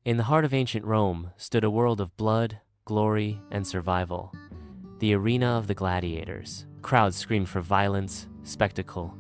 In the heart of ancient Rome stood a world of blood, glory, and survival. The arena of the gladiators. Crowds screamed for violence, spectacle,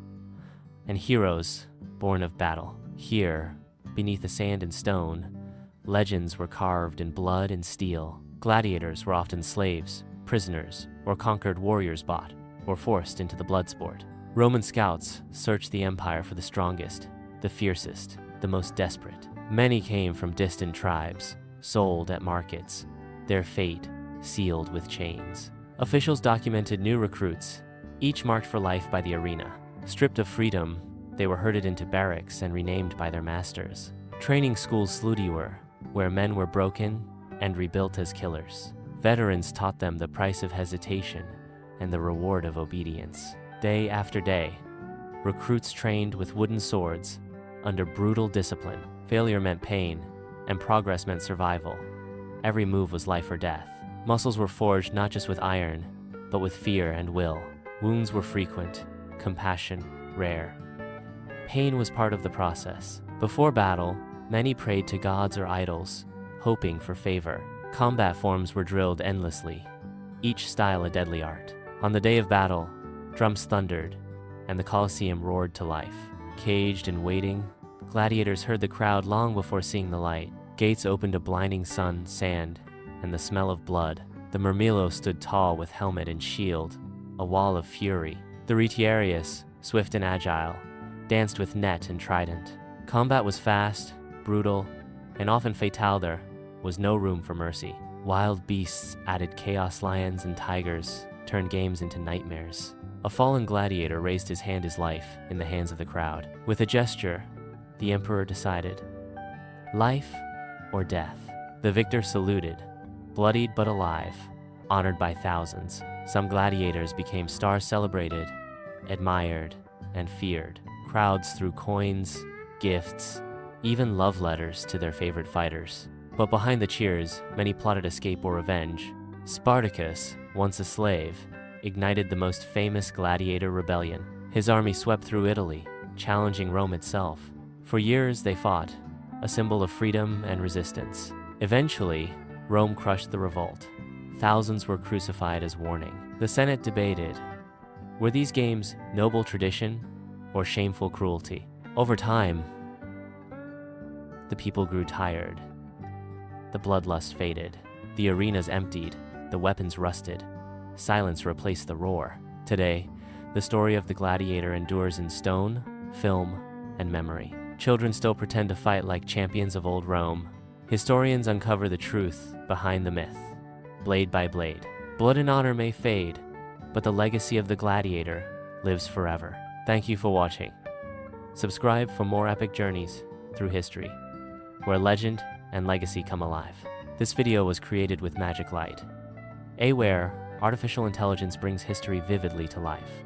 and heroes born of battle. Here, beneath the sand and stone, legends were carved in blood and steel. Gladiators were often slaves, prisoners, or conquered warriors bought or forced into the blood sport. Roman scouts searched the empire for the strongest, the fiercest, the most desperate. Many came from distant tribes, sold at markets, their fate sealed with chains. Officials documented new recruits, each marked for life by the arena. Stripped of freedom, they were herded into barracks and renamed by their masters. Training schools were, where men were broken and rebuilt as killers. Veterans taught them the price of hesitation and the reward of obedience. Day after day, recruits trained with wooden swords under brutal discipline. Failure meant pain, and progress meant survival. Every move was life or death. Muscles were forged not just with iron, but with fear and will. Wounds were frequent, compassion rare. Pain was part of the process. Before battle, many prayed to gods or idols, hoping for favor. Combat forms were drilled endlessly, each style a deadly art. On the day of battle, drums thundered, and the Colosseum roared to life. Caged and waiting, gladiators heard the crowd long before seeing the light. Gates opened to blinding sun, sand, and the smell of blood. The Murmillo stood tall with helmet and shield, a wall of fury. The Retiarius, swift and agile, danced with net and trident. Combat was fast, brutal, and often fatal. There was no room for mercy. Wild beasts added chaos. Lions and tigers turned games into nightmares. A fallen gladiator raised his hand, his life in the hands of the crowd. With a gesture, the emperor decided, life or death. The victor saluted, bloodied but alive, honored by thousands. Some gladiators became stars, celebrated, admired, and feared. Crowds threw coins, gifts, even love letters to their favorite fighters. But behind the cheers, many plotted escape or revenge. Spartacus, once a slave, ignited the most famous gladiator rebellion. His army swept through Italy, challenging Rome itself. For years they fought, a symbol of freedom and resistance. Eventually, Rome crushed the revolt. Thousands were crucified as warning. The Senate debated, were these games noble tradition or shameful cruelty? Over time, the people grew tired. The bloodlust faded. The arenas emptied. The weapons rusted. Silence replaced the roar. Today, the story of the gladiator endures in stone, film, and memory. Children still pretend to fight like champions of old Rome. Historians uncover the truth behind the myth, blade by blade. Blood and honor may fade, but the legacy of the gladiator lives forever. Thank you for watching. Subscribe for more epic journeys through history, where legend and legacy come alive. This video was created with MagicLight.ai, where artificial intelligence brings history vividly to life.